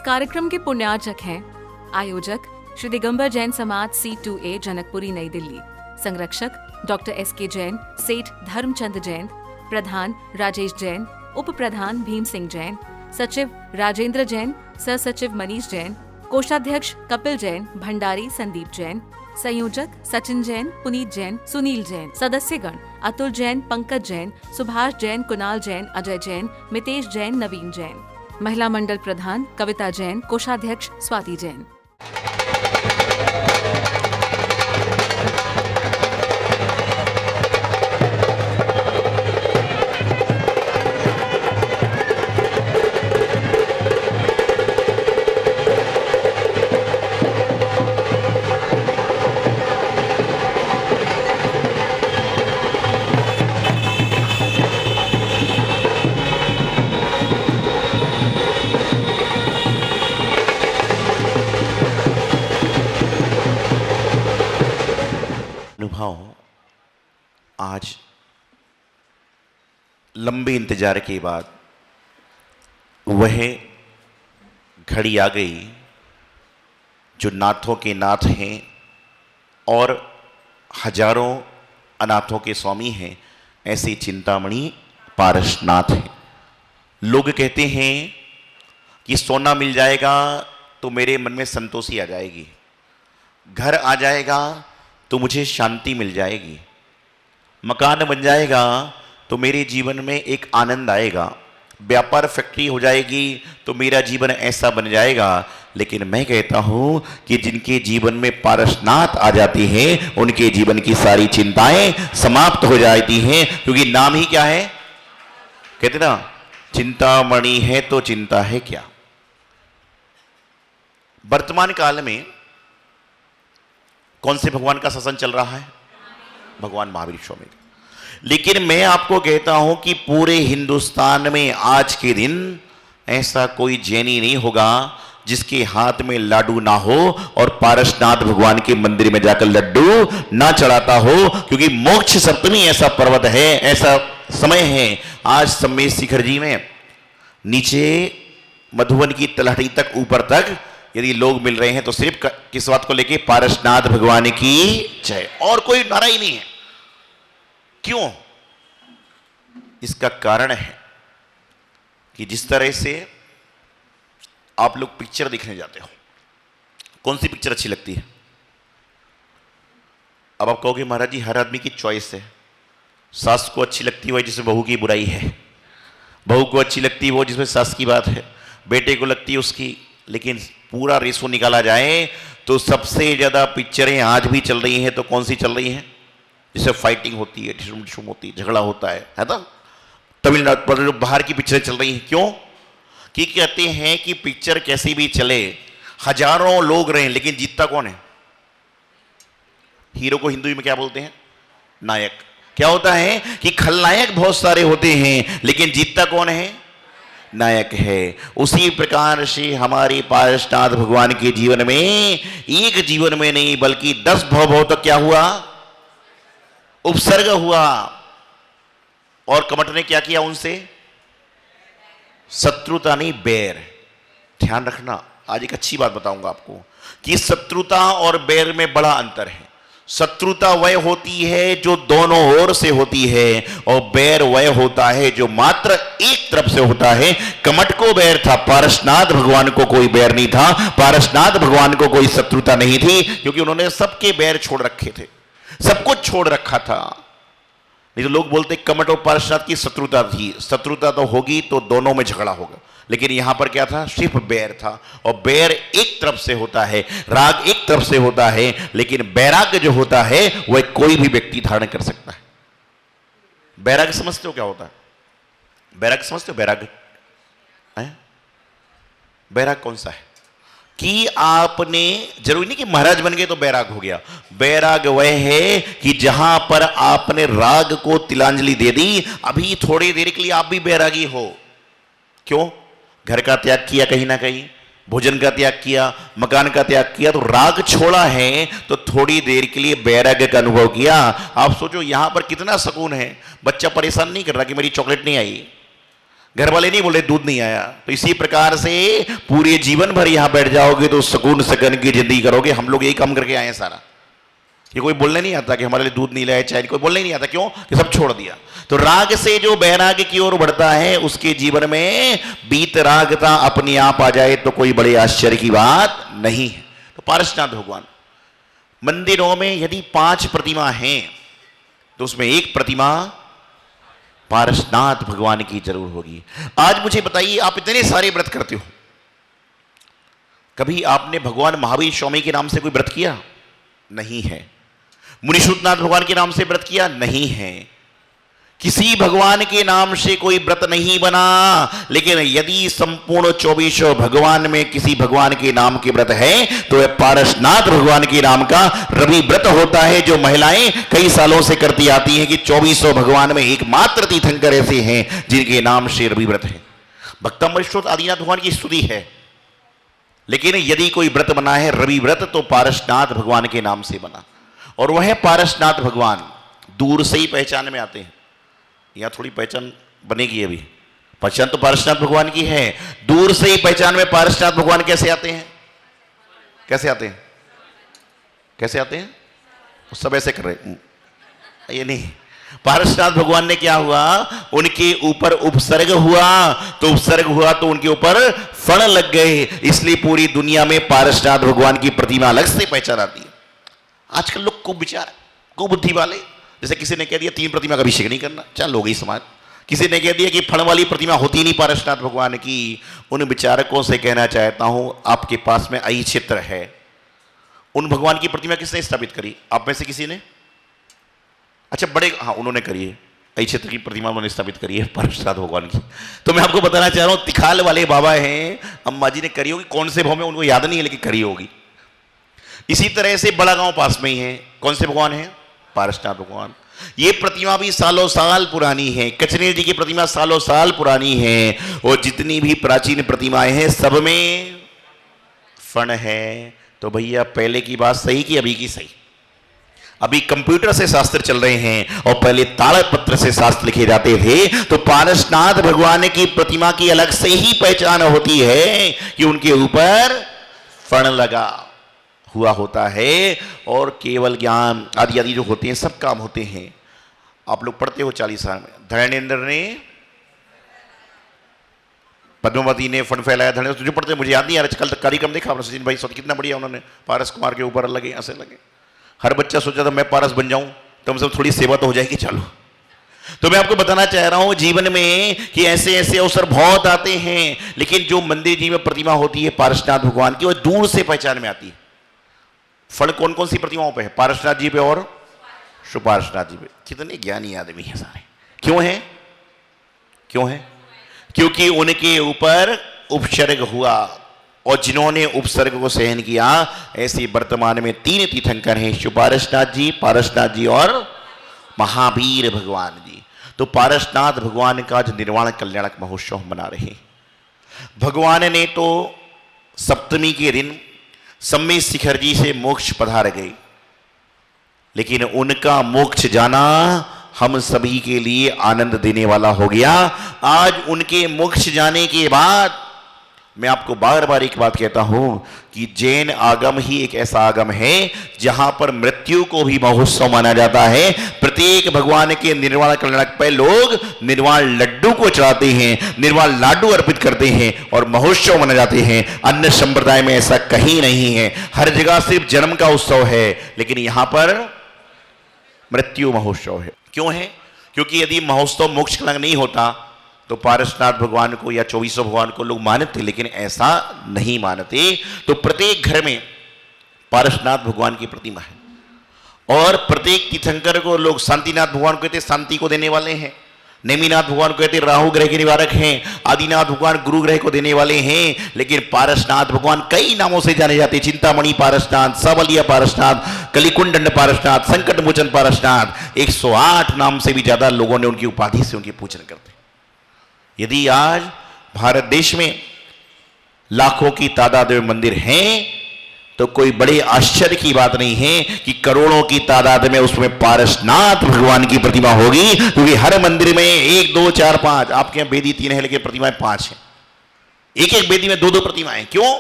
कार्यक्रम के पुण्यार्चक हैं आयोजक श्री दिगंबर जैन समाज C2A जनकपुरी नई दिल्ली, संरक्षक डॉक्टर SK जैन, सेठ धर्मचंद जैन, प्रधान राजेश जैन, उप प्रधान भीम सिंह जैन, सचिव राजेंद्र जैन, सह सचिव मनीष जैन, कोषाध्यक्ष कपिल जैन, भंडारी संदीप जैन, संयोजक सचिन जैन, पुनीत जैन, सुनील जैन, सदस्यगण अतुल जैन, पंकज जैन, सुभाष जैन, कुणाल जैन, अजय जैन, मितेश जैन, नवीन जैन, महिला मंडल प्रधान कविता जैन, कोषाध्यक्ष स्वाति जैन। आज लंबे इंतजार के बाद वह घड़ी आ गई जो नाथों के नाथ हैं और हजारों अनाथों के स्वामी हैं, ऐसे चिंतामणि पारसनाथ हैं। लोग कहते हैं कि सोना मिल जाएगा तो मेरे मन में संतोषी आ जाएगी, घर आ जाएगा तो मुझे शांति मिल जाएगी, मकान बन जाएगा तो मेरे जीवन में एक आनंद आएगा, व्यापार फैक्ट्री हो जाएगी तो मेरा जीवन ऐसा बन जाएगा। लेकिन मैं कहता हूं कि जिनके जीवन में पारसनाथ आ जाती हैं उनके जीवन की सारी चिंताएं समाप्त हो जाती हैं, क्योंकि नाम ही क्या है, कहते ना चिंतामणि है तो चिंता है क्या। वर्तमान काल में कौन से भगवान का शासन चल रहा है, भगवान महावीर स्वामी। लेकिन मैं आपको कहता हूं कि पूरे हिंदुस्तान में आज के दिन ऐसा कोई जैनी नहीं होगा जिसके हाथ में लाडू ना हो और पारसनाथ भगवान के मंदिर में जाकर लड्डू ना चढ़ाता हो, क्योंकि मोक्ष सप्तमी ऐसा पर्वत है, ऐसा समय है। आज सम्मेद शिखर जी में नीचे मधुबन की तलहटी तक ऊपर तक यदि लोग मिल रहे हैं तो सिर्फ किस बात को लेके, पारसनाथ भगवान की जय, और कोई नारा ही नहीं है। क्यों? इसका कारण है कि जिस तरह से आप लोग पिक्चर देखने जाते हो, कौन सी पिक्चर अच्छी लगती है? अब आप कहोगे महाराज जी हर आदमी की चॉइस है, सास को अच्छी लगती है वो जिसमें बहू की बुराई है, बहू को अच्छी लगती है वो जिसमें सास की बात है, बेटे को लगती है उसकी। लेकिन पूरा रेशो निकाला जाए तो सबसे ज्यादा पिक्चरें आज भी चल रही हैं तो कौन सी चल रही हैं? जिससे फाइटिंग होती है, ठुम होती है, झगड़ा होता है ना। तमिलनाडु पर जो बाहर की पिक्चरें चल रही हैं, क्यों? कि कहते हैं कि पिक्चर कैसी भी चले, हजारों लोग रहे, लेकिन जीतता कौन है? हीरो को हिंदी में क्या बोलते हैं? नायक। क्या होता है कि खलनायक बहुत सारे होते हैं लेकिन जीतता कौन है? नायक है। उसी प्रकार से हमारे पारसनाथ भगवान के जीवन में एक जीवन में नहीं बल्कि 10 भव तक क्या हुआ? उपसर्ग हुआ। और कमट ने क्या किया उनसे? शत्रुता नहीं, बैर। ध्यान रखना, आज एक अच्छी बात बताऊंगा आपको कि शत्रुता और बैर में बड़ा अंतर है। शत्रुता वह होती है जो दोनों ओर से होती है और बैर वह होता है जो मात्र एक तरफ से होता है। कमट को बैर था, पारसनाथ भगवान को कोई बैर नहीं था, पारसनाथ भगवान को कोई शत्रुता नहीं थी, क्योंकि उन्होंने सबके बैर छोड़ रखे थे, सब कुछ छोड़ रखा था। नहीं तो लोग बोलते कमट और पारसनाथ की शत्रुता थी, शत्रुता तो होगी तो दोनों में झगड़ा होगा, लेकिन यहां पर क्या था? सिर्फ बैर था। और बैर एक तरफ से होता है, राग एक तरफ से होता है, लेकिन बैराग्य जो होता है वह कोई भी व्यक्ति धारण कर सकता है। बैराग्य समझते हो क्या होता है? बैराग्य समझते हो? बैराग्य बैराग कौन सा है? कि आपने, जरूरी नहीं कि महाराज बन गए तो बैराग हो गया। बैराग वह है कि जहां पर आपने राग को तिलांजलि दे दी, अभी थोड़ी देर के लिए आप भी बैरागी हो। क्यों? घर का त्याग किया, कहीं ना कहीं भोजन का त्याग किया, मकान का त्याग किया, तो राग छोड़ा है, तो थोड़ी देर के लिए बैराग्य का अनुभव किया। आप सोचो यहां पर कितना सुकून है, बच्चा परेशान नहीं कर रहा कि मेरी चॉकलेट नहीं आई, घर वाले नहीं बोले दूध नहीं आया। तो इसी प्रकार से पूरे जीवन भर यहां बैठ जाओगे तो सुकून सकन की जिंदगी करोगे। हम लोग यही काम करके आए हैं सारा। ये कोई बोलने नहीं आता कि हमारे लिए दूध नहीं लाया, चाय, कोई बोलने नहीं आता। क्यों? कि सब छोड़ दिया। तो राग से जो बैराग की ओर बढ़ता है उसके जीवन में बीतरागता अपने आप आ जाए तो कोई बड़े आश्चर्य की बात नहीं है। तो पारसनाथ भगवान मंदिरों में यदि 5 प्रतिमा हैं तो उसमें एक प्रतिमा पारसनाथ भगवान की जरूर होगी। आज मुझे बताइए, आप इतने सारे व्रत करते हो, कभी आपने भगवान महावीर स्वामी के नाम से कोई व्रत किया? नहीं है। मुनिसूतनाथ भगवान के नाम से व्रत किया? नहीं है। किसी भगवान के नाम से कोई व्रत नहीं बना। लेकिन यदि संपूर्ण 24 भगवान में किसी भगवान के नाम के व्रत है तो यह पारसनाथ भगवान के नाम का रवि व्रत होता है, जो महिलाएं कई सालों से करती आती हैं कि 24 भगवान में एकमात्र तीर्थंकर ऐसे हैं जिनके नाम से रवि व्रत है। भक्तम स्रोत आदिनाथ भगवान की स्तुति है। लेकिन यदि कोई व्रत बना है रवि व्रत तो पारसनाथ भगवान के नाम से बना। और वह पारसनाथ भगवान दूर से ही पहचान में आते हैं। यहां थोड़ी पहचान बनेगी, अभी पहचान तो पारसनाथ भगवान की है। दूर से ही पहचान में पारसनाथ भगवान कैसे आते हैं? कैसे आते हैं? कैसे आते हैं? सब ऐसे कर रहे, ये नहीं। पारसनाथ भगवान ने क्या हुआ, उनके ऊपर उपसर्ग हुआ, तो उपसर्ग हुआ तो उनके ऊपर फण लग गए, इसलिए पूरी दुनिया में पारसनाथ भगवान की प्रतिमा अलग से पहचान आती है। आजकल लोग खूब विचार, खूब बुद्धि वाले, जैसे किसी ने कह दिया 3 प्रतिमा का अभिषेक नहीं करना, चल हो गई समाज। किसी ने कह दिया कि फण वाली प्रतिमा होती नहीं पारसनाथ भगवान की। उन विचारकों से कहना चाहता हूं, आपके पास में अहि क्षेत्र है, उन भगवान की प्रतिमा किसने स्थापित करी? आप में से किसी ने? अच्छा, बड़े, हाँ उन्होंने करी है, अहि क्षेत्र की प्रतिमा उन्होंने स्थापित करी है पारसनाथ भगवान की। तो मैं आपको बताना चाह रहा हूं, तिखाल वाले बाबा हैं, अम्मा जी ने करी होगी, कौन से भाव में उनको याद नहीं है लेकिन करी होगी। इसी तरह से बड़ा गांव पास में ही है, कौन से भगवान है? पारसनाथ भगवान। ये प्रतिमा भी सालों साल पुरानी है। कचनेर जी की प्रतिमा सालों साल पुरानी है। और जितनी भी प्राचीन प्रतिमाएं हैं सब में फण है। तो भैया पहले की बात सही कि अभी की सही? अभी कंप्यूटर से शास्त्र चल रहे हैं और पहले ताड़पत्र से शास्त्र लिखे जाते थे। तो पारसनाथ भगवान की प्रतिमा की अलग से ही पहचान होती है कि उनके ऊपर फण लगा हुआ होता है। और केवल ज्ञान आदि आदि जो होते हैं सब काम होते हैं। आप लोग पढ़ते हो 40 में, धर्मेंद्र ने, पद्मावती ने फण फैलाया, धर्मेंद्र जो पढ़ते, मुझे याद नहीं आ रहा, कल तक कार्यक्रम देखा आपने, सचिन भाई साथ कितना बढ़िया उन्होंने पारस कुमार के ऊपर लगे, ऐसे लगे। हर बच्चा सोचा था मैं पारस बन जाऊं तो हमसे थोड़ी सेवा तो हो जाएगी। चलो, तो मैं आपको बताना चाह रहा हूं जीवन में कि ऐसे ऐसे अवसर बहुत आते हैं, लेकिन जो मंदिर जी में प्रतिमा होती है पारसनाथ भगवान की, वो दूर से पहचान में आती है। फण कौन कौन सी प्रतिमाओं पे है? पारसनाथ जी पे और सुपार्शनाथ जी पे। कितने ज्ञानी आदमी हैं सारे। क्यों है? क्यों है? क्योंकि उनके ऊपर उपसर्ग हुआ, और जिन्होंने उपसर्ग को सहन किया, ऐसे वर्तमान में 3 तीर्थंकर हैं, सुपार्शनाथ जी, पारसनाथ जी और महावीर भगवान जी। तो पारसनाथ भगवान का जो निर्वाण कल्याणक महोत्सव मना रहे, भगवान ने तो सप्तमी के दिन सम्मेद शिखर जी से मोक्ष पधार गए, लेकिन उनका मोक्ष जाना हम सभी के लिए आनंद देने वाला हो गया। आज उनके मोक्ष जाने के बाद मैं आपको बार बार एक बात कहता हूं कि जैन आगम ही एक ऐसा आगम है जहां पर मृत्यु को भी महोत्सव माना जाता है। प्रत्येक भगवान के निर्वाण कल्याणक पर लोग निर्वाण लड्डू को चढ़ाते हैं, निर्वाण लाडू अर्पित करते हैं और महोत्सव मना जाते हैं। अन्य संप्रदाय में ऐसा कहीं नहीं है। हर जगह सिर्फ जन्म का उत्सव है, लेकिन यहां पर मृत्यु महोत्सव है। क्यों है? क्योंकि यदि महोत्सव मोक्ष कलंक नहीं होता तो पारसनाथ भगवान को या 24 भगवान को लोग मानते, लेकिन ऐसा नहीं मानते। तो प्रत्येक घर में पारसनाथ भगवान की प्रतिमा है और प्रत्येक तीर्थंकर को लोग शांतिनाथ भगवान को कहते शांति को देने वाले हैं, नेमिनाथ भगवान को कहते राहु ग्रह के निवारक हैं, आदिनाथ भगवान गुरु ग्रह को देने वाले हैं। लेकिन पारसनाथ भगवान कई नामों से जाने जाते, चिंतामणि पारसनाथ, सबलिया पारसनाथ, कलिकुंडंड पारसनाथ, संकट मोचन पारसनाथ, 108 नाम से भी ज्यादा लोगों ने उनकी उपाधि से उनकी पूजन करते। यदि आज भारत देश में लाखों की तादाद में मंदिर हैं तो कोई बड़े आश्चर्य की बात नहीं है कि करोड़ों की तादाद में उसमें पारसनाथ भगवान की प्रतिमा होगी, क्योंकि हर मंदिर में 1 2 4 5, आपके यहां बेदी 3 है लेकिन प्रतिमाएं 5 हैं। एक एक बेदी में 2 प्रतिमाएं। क्यों?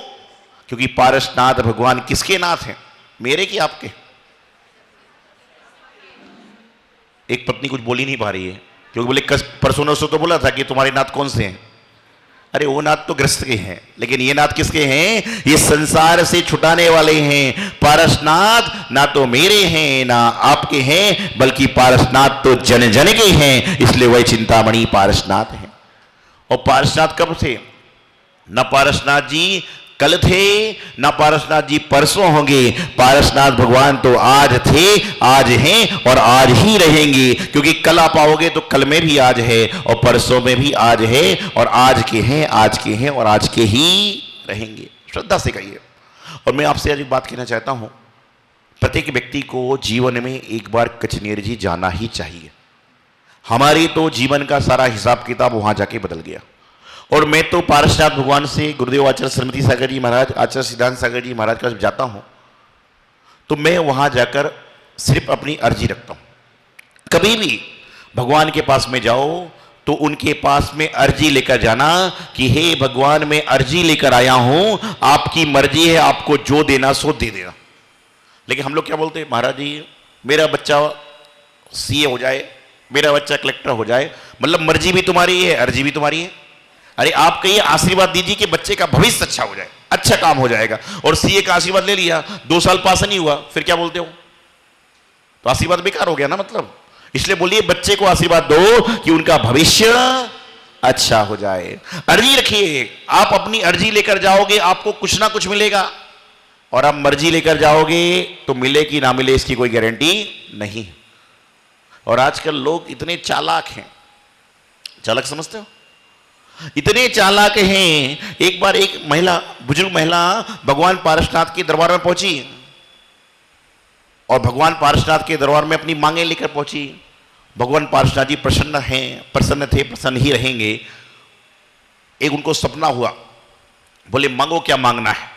क्योंकि पारसनाथ भगवान किसके नाथ हैं? मेरे कि आपके? एक पत्नी कुछ बोली नहीं पा रही है, क्योंकि बोले परसों नरसों तो बोला था कि तुम्हारे नाथ कौन से हैं। अरे वो नाथ तो ग्रस्त के हैं, लेकिन ये नाथ किसके हैं? ये संसार से छुटाने वाले हैं। पारसनाथ ना तो मेरे हैं ना आपके हैं, बल्कि पारसनाथ तो जन जन के हैं, इसलिए वह चिंतामणि पारसनाथ हैं। और पारसनाथ कब थे? न पारसनाथ जी कल थे, ना पारसनाथ जी परसों होंगे। पारसनाथ भगवान तो आज थे, आज हैं और आज ही रहेंगे, क्योंकि कल आप आओगे तो कल में भी आज है और परसों में भी आज है और आज के हैं, आज के हैं और आज के ही रहेंगे। श्रद्धा से कहिए। और मैं आपसे आज एक बात कहना चाहता हूं, प्रत्येक व्यक्ति को जीवन में एक बार कचनेर जी जाना ही चाहिए। हमारी तो जीवन का सारा हिसाब किताब वहां जाके बदल गया। और मैं तो पारसनाथ भगवान से गुरुदेव आचार्य श्रीमती सागर जी महाराज, आचार्य सिद्धांत सागर जी महाराज का जब जाता हूं तो मैं वहां जाकर सिर्फ अपनी अर्जी रखता हूं। कभी भी भगवान के पास में जाओ तो उनके पास में अर्जी लेकर जाना कि हे भगवान, मैं अर्जी लेकर आया हूं, आपकी मर्जी है, आपको जो देना सो दे देना। लेकिन हम लोग क्या बोलते हैं? महाराज जी मेरा बच्चा सीए हो जाए, मेरा बच्चा कलेक्टर हो जाए, मतलब मर्जी भी तुम्हारी है, अर्जी भी तुम्हारी है। अरे आप कहिए आशीर्वाद दीजिए कि बच्चे का भविष्य अच्छा हो जाए, अच्छा काम हो जाएगा। और सीए का आशीर्वाद ले लिया, 2 साल पास नहीं हुआ, फिर क्या बोलते हो? तो आशीर्वाद बेकार हो गया ना मतलब। इसलिए बोलिए बच्चे को आशीर्वाद दो कि उनका भविष्य अच्छा हो जाए। अर्जी रखिए, आप अपनी अर्जी लेकर जाओगे आपको कुछ ना कुछ मिलेगा, और आप मर्जी लेकर जाओगे तो मिले कि ना मिले इसकी कोई गारंटी नहीं। और आजकल लोग इतने चालाक हैं, चालाक समझते हो? इतने चालाक हैं। एक बार एक महिला, बुजुर्ग महिला भगवान पारसनाथ के दरबार में पहुंची और भगवान पारसनाथ के दरबार में अपनी मांगे लेकर पहुंची। भगवान पारसनाथ जी प्रसन्न हैं, प्रसन्न थे, प्रसन्न ही रहेंगे। एक उनको सपना हुआ, बोले मांगो क्या मांगना है?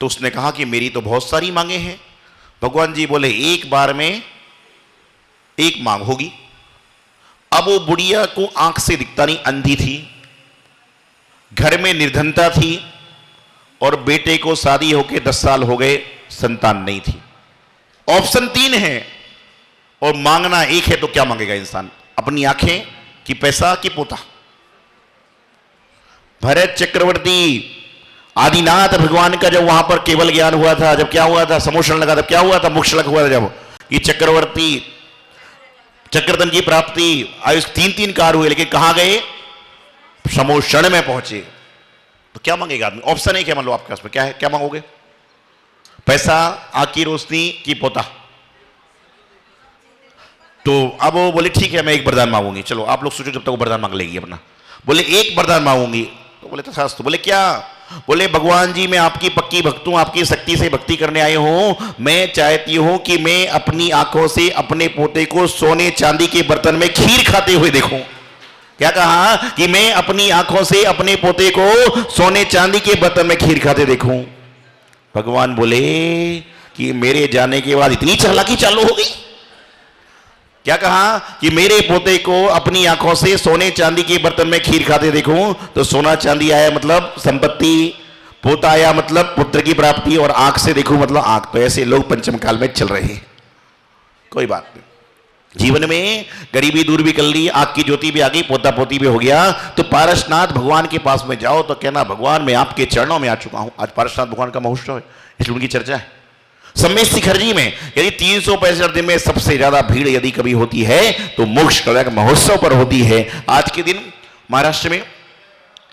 तो उसने कहा कि मेरी तो बहुत सारी मांगे हैं। भगवान जी बोले एक बार में एक मांग होगी। अब वो बुढ़िया को आंख से दिखता नहीं, अंधी थी, घर में निर्धनता थी और बेटे को शादी होके 10 साल हो गए, संतान नहीं थी। ऑप्शन 3 है और मांगना एक है, तो क्या मांगेगा इंसान? अपनी आंखें कि पैसा कि पोता? भरत चक्रवर्ती आदिनाथ भगवान का जब वहां पर केवल ज्ञान हुआ था, जब क्या हुआ था? समोषण लगा था। क्या हुआ था? मोक्ष लग हुआ था जब कि चक्रवर्ती चक्रधन की प्राप्ति, आयुष 3 कार हुए, लेकिन कहां गए? समोषण में पहुंचे। तो क्या मांगेगा आदमी? ऑप्शन है क्या? मान लो आपके पास में क्या है, क्या मांगोगे? पैसा, आंख की रोशनी कि पोता? तो अब वो बोले ठीक है मैं एक वरदान मांगूंगी। चलो आप लोग सोचो जब तक वो वरदान मांग लेगी अपना। बोले एक वरदान मांगूंगी। तो बोले तो शास्त्र। बोले क्या? बोले भगवान जी मैं आपकी पक्की भक्त हूं, आपकी शक्ति से भक्ति करने आई हूं। मैं चाहती हूं कि मैं अपनी आंखों से अपने पोते को सोने चांदी के बर्तन में खीर खाते हुए देखूं। क्या कहा? कि मैं अपनी आंखों से अपने पोते को सोने चांदी के बर्तन में खीर खाते देखूं। भगवान बोले कि मेरे जाने के बाद इतनी चालाकी चालू हो गई। क्या कहा? कि मेरे पोते को अपनी आंखों से सोने चांदी के बर्तन में खीर खाते देखूं। तो सोना चांदी आया मतलब संपत्ति, पोता आया मतलब पुत्र की प्राप्ति, और आंख से देखूं मतलब आंख। तो ऐसे लोग पंचम काल में चल रहे हैं। कोई बात नहीं, जीवन में गरीबी दूर भी कर ली, आंख की ज्योति भी आ गई, पोता पोती भी हो गया। तो पारसनाथ भगवान के पास में जाओ तो कहना भगवान मैं आपके चरणों में आ चुका हूं। आज पारसनाथ भगवान का महोत्सव है, इसलिए उनकी चर्चा है। समय शिखरजी में यदि 365 दिन में सबसे ज्यादा भीड़ यदि कभी होती है तो मोक्ष कला का महोत्सव पर होती है। आज के दिन महाराष्ट्र में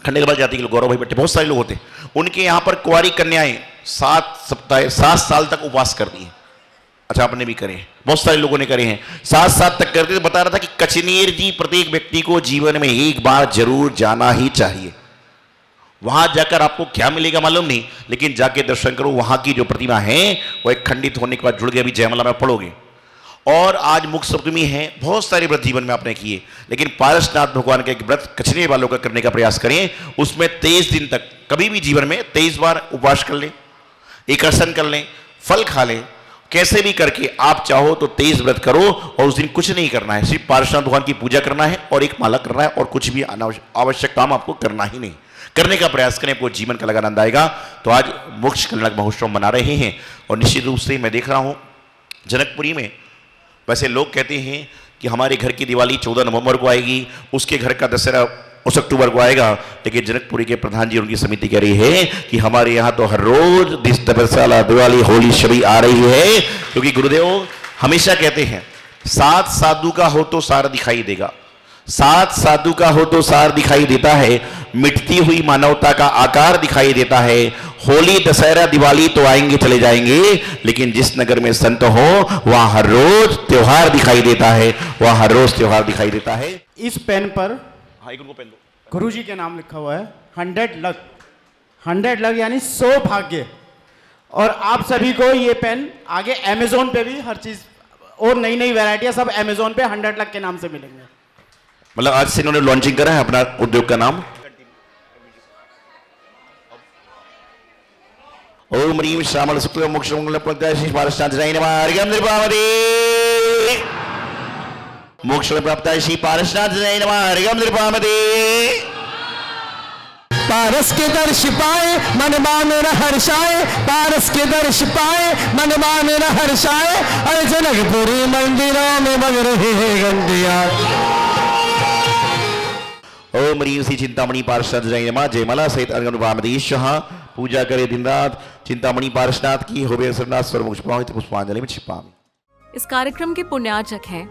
खंडेलवाल जाति के लोग, गौरव भाई भट्टे, बहुत सारे लोग होते हैं, उनके यहां पर कुंवारी कन्याएं 7 साल तक उपवास करती हैं। अच्छा आपने भी करे, बहुत सारे लोगों ने करे हैं, 7 साल तक करते। तो बता रहा था कि कचनेर जी प्रत्येक व्यक्ति को जीवन में एक बार जरूर जाना ही चाहिए। वहां जाकर आपको क्या मिलेगा मालूम नहीं, लेकिन जाके दर्शन करो। वहां की जो प्रतिमा है वो एक खंडित होने के बाद जुड़ गए, अभी जयमाला में पढ़ोगे। और आज मुख सप्तमी है, बहुत सारे व्रत जीवन में आपने किए, लेकिन पारसनाथ भगवान का एक व्रत कचरे वालों का करने का प्रयास करें। उसमें 23 दिन तक कभी भी जीवन में 23 बार उपवास कर लें, एकासन कर लें, फल खा लें, कैसे भी करके आप चाहो तो 23 व्रत करो और उस दिन कुछ नहीं करना है, सिर्फ पारसनाथ भगवान की पूजा करना है और एक माला करना है और कुछ भी आवश्यक काम आपको करना ही नहीं। करने का प्रयास करें, आपको जीवन का लगा आनंद आएगा। तो आज मोक्ष कल्याण महोत्सव मना रहे हैं और निश्चित रूप से मैं देख रहा हूं जनकपुरी में, वैसे लोग कहते हैं कि हमारे घर की दिवाली 14 नवंबर को आएगी, उसके घर का दशहरा उस अक्टूबर को आएगा, लेकिन जनकपुरी के प्रधान जी उनकी समिति कह रही है कि हमारे यहाँ तो हर रोज दशहरा, दिवाली, होली सभी आ रही है, क्योंकि गुरुदेव हमेशा कहते हैं 7 साधु का हो तो सार दिखाई देगा, 7 साधु का हो तो सार दिखाई देता है, मिटती हुई मानवता का आकार दिखाई देता है। होली, दशहरा, दिवाली तो आएंगे चले जाएंगे, लेकिन जिस नगर में संत हो वहां हर रोज त्योहार दिखाई देता है, वहां हर रोज त्योहार दिखाई देता है। इस पेन पर एक उनको पेन दो। गुरुजी के नाम लिखा हुआ है 100 लक, 100 लक यानी 100 भाग्य। और आप सभी को ये पेन आगे अमेजोन पे भी हर चीज और नई नई वैरायटियां सब अमेजोन पे 100 लक के नाम से मिलेंगे। मतलब आज से इन्होंने लॉन्चिंग करा है अपना उद्योग का नाम। ओम ह्रीम श्यामल शुक्ल मोक्ष मंगल प्रदायिनी पारसनाथाय नमः। अर्घ्यं निर्वापदे मोक्ष प्राप्ताय श्री पारसनाथाय नमः। अर्घ्यं निर्वापदे। पारस के दर्श पाए मन मान हर्षाए, पारस के दर्श पाए मन मान हर्षाए, अरे जनकपुरी मंदिरों में बज रही है घंटियां। ओम ह्रीम श्री चिंतामणि पारसनाथाय नमः। जयमाला सहित अर्घ्यं निर्वापदेश पूजा करे दिन रात चिंतामणि पारसनाथ की होवे सरनाथ सर्वमोक्ष पावित पुष्पांजलि में छिपामी। इस कार्यक्रम के पुण्यार्चक हैं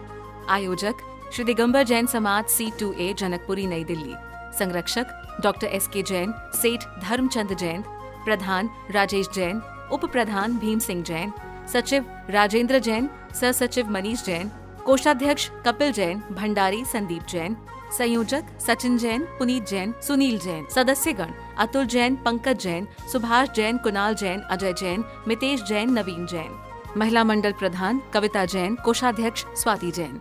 आयोजक श्री दिगंबर जैन समाज C2A जनकपुरी नई दिल्ली, संरक्षक डॉक्टर SK जैन, सेठ धर्मचंद जैन, प्रधान राजेश जैन, उप प्रधान भीम सिंह जैन, सचिव राजेंद्र जैन, सह सचिव मनीष जैन, कोषाध्यक्ष कपिल जैन, भंडारी संदीप जैन, संयोजक सचिन जैन, पुनीत जैन, सुनील जैन, सदस्यगण अतुल जैन, पंकज जैन, सुभाष जैन, कुणाल जैन, अजय जैन, मितेश जैन, नवीन जैन, महिला मंडल प्रधान कविता जैन, कोषाध्यक्ष स्वाति जैन।